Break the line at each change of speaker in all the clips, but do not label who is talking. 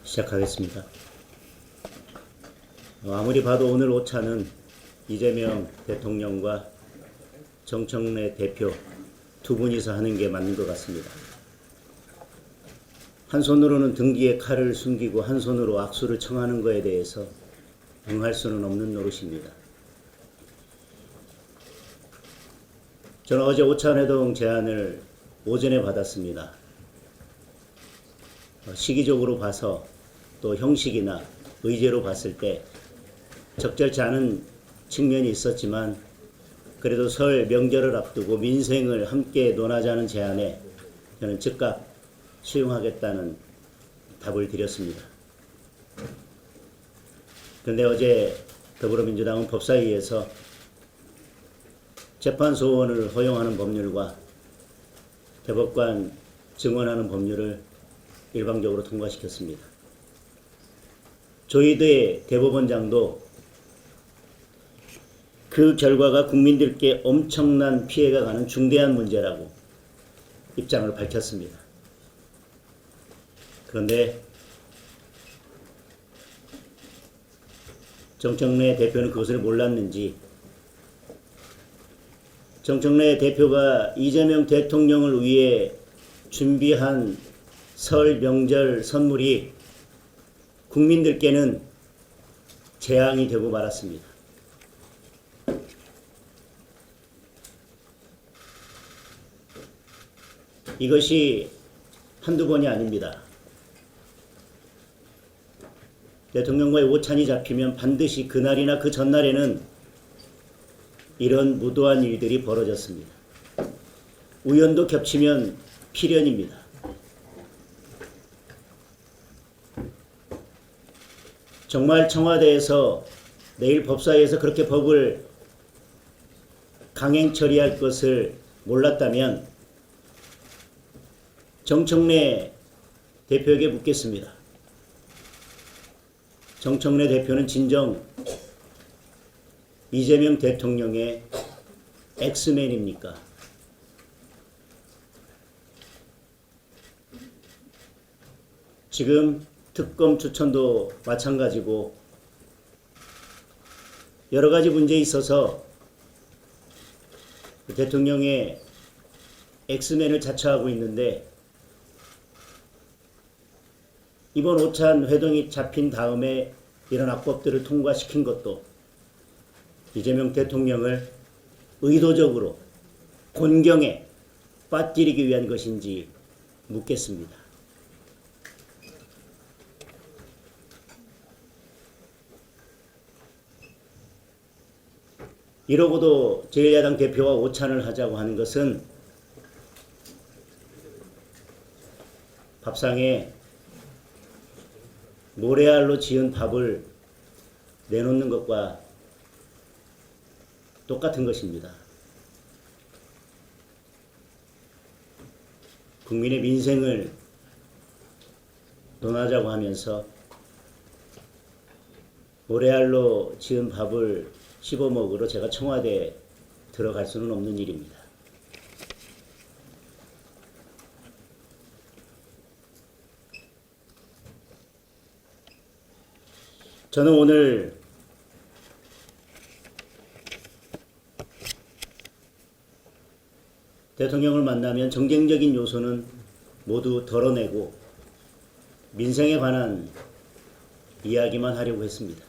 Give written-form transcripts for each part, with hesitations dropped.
시작하겠습니다. 아무리 봐도 오늘 오차는 이재명 대통령과 정청래 대표 두 분이서 하는 게 맞는 것 같습니다. 한 손으로는 등기에 칼을 숨기고 한 손으로 악수를 청하는 것에 대해서 응할 수는 없는 노릇입니다. 저는 어제 오찬회동 제안을 오전에 받았습니다. 시기적으로 봐서 또 형식이나 의제로 봤을 때 적절치 않은 측면이 있었지만 그래도 설 명절을 앞두고 민생을 함께 논하자는 제안에 저는 즉각 수용하겠다는 답을 드렸습니다. 그런데 어제 더불어민주당은 법사위에서 재판 소원을 허용하는 법률과 대법관 증언하는 법률을 일방적으로 통과시켰습니다. 조희대 대법원장도 그 결과가 국민들께 엄청난 피해가 가는 중대한 문제라고 입장을 밝혔습니다. 그런데 정청래 대표는 그것을 몰랐는지 정청래 대표가 이재명 대통령을 위해 준비한 설 명절 선물이 국민들께는 재앙이 되고 말았습니다. 이것이 한두 번이 아닙니다. 대통령과의 오찬이 잡히면 반드시 그날이나 그 전날에는 이런 무도한 일들이 벌어졌습니다. 우연도 겹치면 필연입니다. 정말 청와대에서 내일 법사위에서 그렇게 법을 강행 처리할 것을 몰랐다면 정청래 대표에게 묻겠습니다. 정청래 대표는 진정 이재명 대통령의 엑스맨입니까? 지금 특검 추천도 마찬가지고 여러 가지 문제에 있어서 대통령의 엑스맨을 자처하고 있는데 이번 오찬 회동이 잡힌 다음에 이런 악법들을 통과시킨 것도 이재명 대통령을 의도적으로 곤경에 빠뜨리기 위한 것인지 묻겠습니다. 이러고도 제1야당 대표와 오찬을 하자고 하는 것은 밥상에 모래알로 지은 밥을 내놓는 것과 똑같은 것입니다. 국민의 민생을 논하자고 하면서 모래알로 지은 밥을 씹어먹으러 제가 청와대에 들어갈 수는 없는 일입니다. 저는 오늘 대통령을 만나면 정쟁적인 요소는 모두 덜어내고 민생에 관한 이야기만 하려고 했습니다.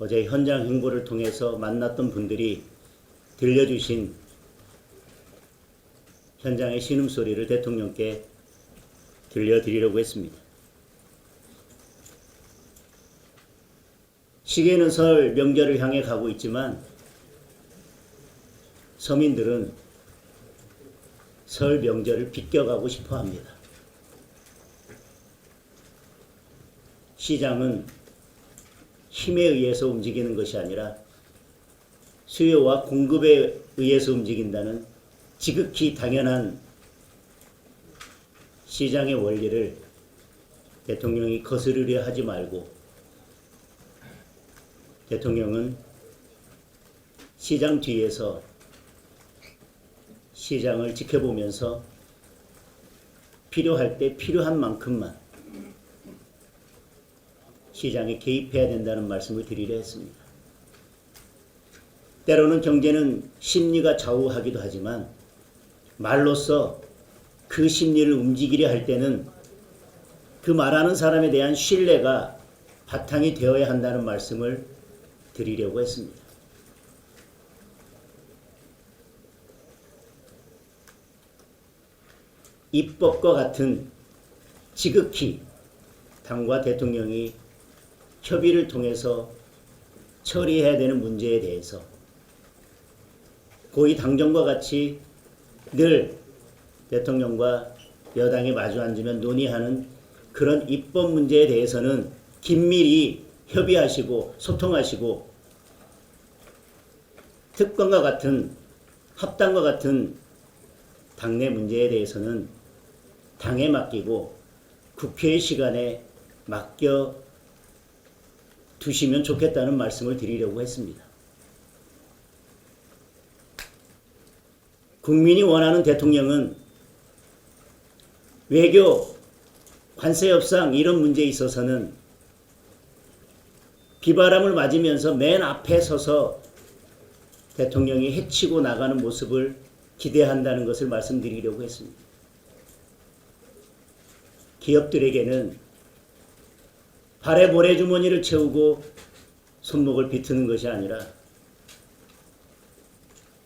어제 현장 행보를 통해서 만났던 분들이 들려주신 현장의 신음소리를 대통령께 들려드리려고 했습니다. 시계는 설 명절을 향해 가고 있지만 서민들은 설 명절을 비껴가고 싶어 합니다. 시장은 힘에 의해서 움직이는 것이 아니라 수요와 공급에 의해서 움직인다는 지극히 당연한 시장의 원리를 대통령이 거스르려 하지 말고 대통령은 시장 뒤에서 시장을 지켜보면서 필요할 때 필요한 만큼만 시장에 개입해야 된다는 말씀을 드리려 했습니다. 때로는 경제는 심리가 좌우하기도 하지만 말로써 그 심리를 움직이려 할 때는 그 말하는 사람에 대한 신뢰가 바탕이 되어야 한다는 말씀을 드리려고 했습니다. 입법과 같은 지극히 당과 대통령이 협의를 통해서 처리해야 되는 문제에 대해서 고위 당정과 같이 늘 대통령과 여당이 마주 앉으면 논의하는 그런 입법 문제에 대해서는 긴밀히 협의하시고 소통하시고 특권과 같은 합당과 같은 당내 문제에 대해서는 당에 맡기고 국회의 시간에 맡겨 두시면 좋겠다는 말씀을 드리려고 했습니다. 국민이 원하는 대통령은 외교, 관세 협상 이런 문제에 있어서는 비바람을 맞으면서 맨 앞에 서서 대통령이 해치고 나가는 모습을 기대한다는 것을 말씀드리려고 했습니다. 기업들에게는 발에 모래주머니를 채우고 손목을 비트는 것이 아니라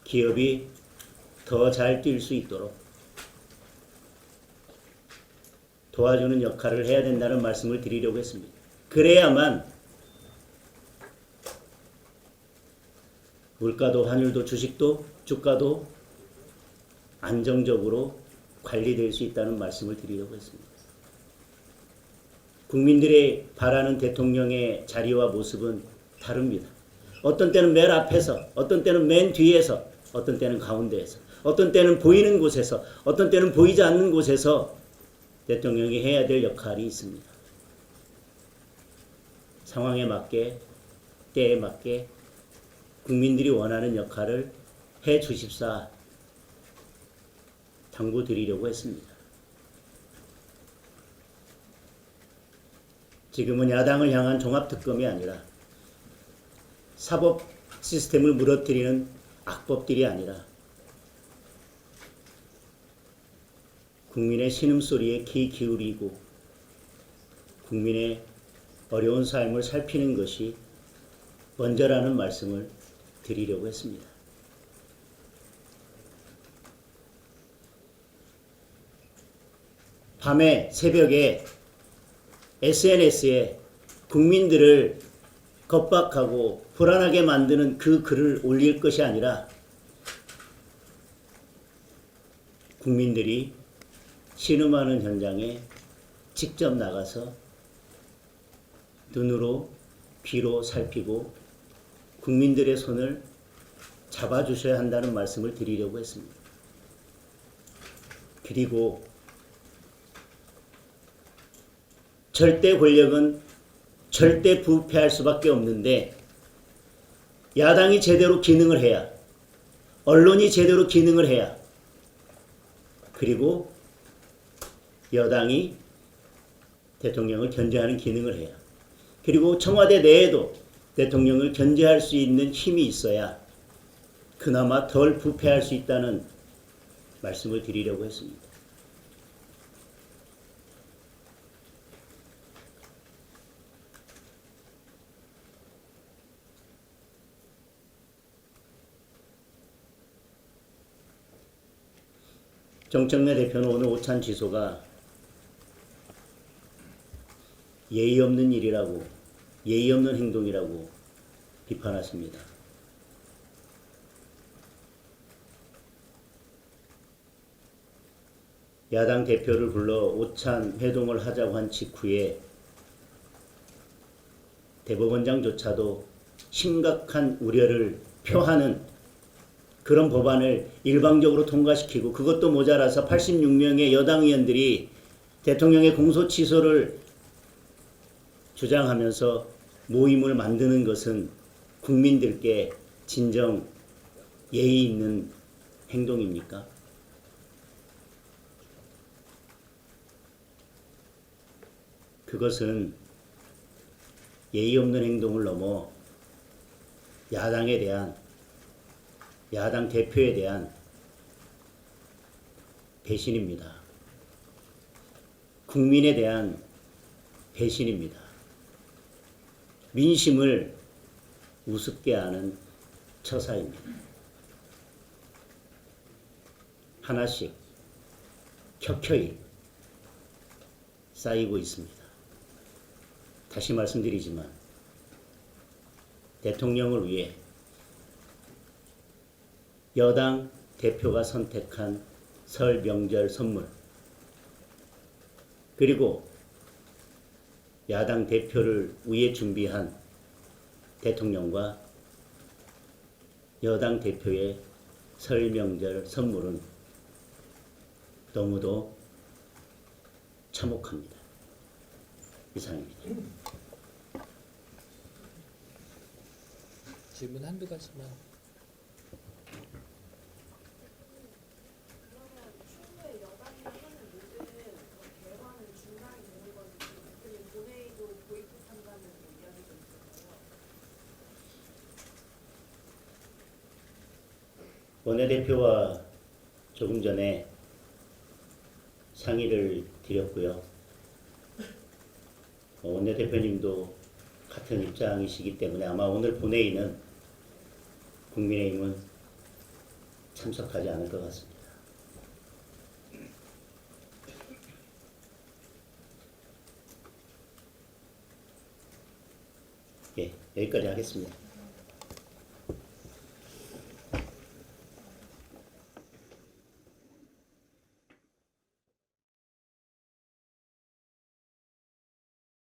기업이 더 잘 뛸 수 있도록 도와주는 역할을 해야 된다는 말씀을 드리려고 했습니다. 그래야만 물가도 환율도 주식도 주가도 안정적으로 관리될 수 있다는 말씀을 드리려고 했습니다. 국민들이 바라는 대통령의 자리와 모습은 다릅니다. 어떤 때는 맨 앞에서, 어떤 때는 맨 뒤에서, 어떤 때는 가운데에서, 어떤 때는 보이는 곳에서, 어떤 때는 보이지 않는 곳에서 대통령이 해야 될 역할이 있습니다. 상황에 맞게, 때에 맞게 국민들이 원하는 역할을 해 주십사 당부드리려고 했습니다. 지금은 야당을 향한 종합특검이 아니라 사법 시스템을 무너뜨리는 악법들이 아니라 국민의 신음소리에 귀 기울이고 국민의 어려운 삶을 살피는 것이 먼저라는 말씀을 드리려고 했습니다. 밤에 새벽에 SNS에 국민들을 겁박하고 불안하게 만드는 그 글을 올릴 것이 아니라 국민들이 신음하는 현장에 직접 나가서 눈으로 귀로 살피고 국민들의 손을 잡아주셔야 한다는 말씀을 드리려고 했습니다. 그리고 절대 권력은 절대 부패할 수밖에 없는데 야당이 제대로 기능을 해야 언론이 제대로 기능을 해야 그리고 여당이 대통령을 견제하는 기능을 해야 그리고 청와대 내에도 대통령을 견제할 수 있는 힘이 있어야 그나마 덜 부패할 수 있다는 말씀을 드리려고 했습니다. 정청래 대표는 오늘 오찬 취소가 예의 없는 일이라고, 예의 없는 행동이라고 비판하십니다. 야당 대표를 불러 오찬 회동을 하자고 한 직후에 대법원장조차도 심각한 우려를 표하는 그런 법안을 일방적으로 통과시키고 그것도 모자라서 86명의 여당 의원들이 대통령의 공소 취소를 주장하면서 모임을 만드는 것은 국민들께 진정 예의 있는 행동입니까? 그것은 예의 없는 행동을 넘어 야당에 대한, 야당 대표에 대한 배신입니다. 국민에 대한 배신입니다. 민심을 우습게 하는 처사입니다. 하나씩 켜켜이 쌓이고 있습니다. 다시 말씀드리지만 대통령을 위해 여당 대표가 선택한 설 명절 선물, 그리고 야당 대표를 위해 준비한 대통령과 여당 대표의 설 명절 선물은 너무도 참혹합니다. 이상입니다.
질문 한두 가지만.
그러면 추후에 여당이 하는 모든 대화는 중단이 되는 건지, 대표님 본회의도 보이콧한다는 이야기도 있었어요.
원내대표와 조금 전에 상의를 드렸고요. 원내대표님도 같은 입장이시기 때문에 아마 오늘 본회의는 국민의힘은 참석하지 않을 것 같습니다. 예, 여기까지 하겠습니다.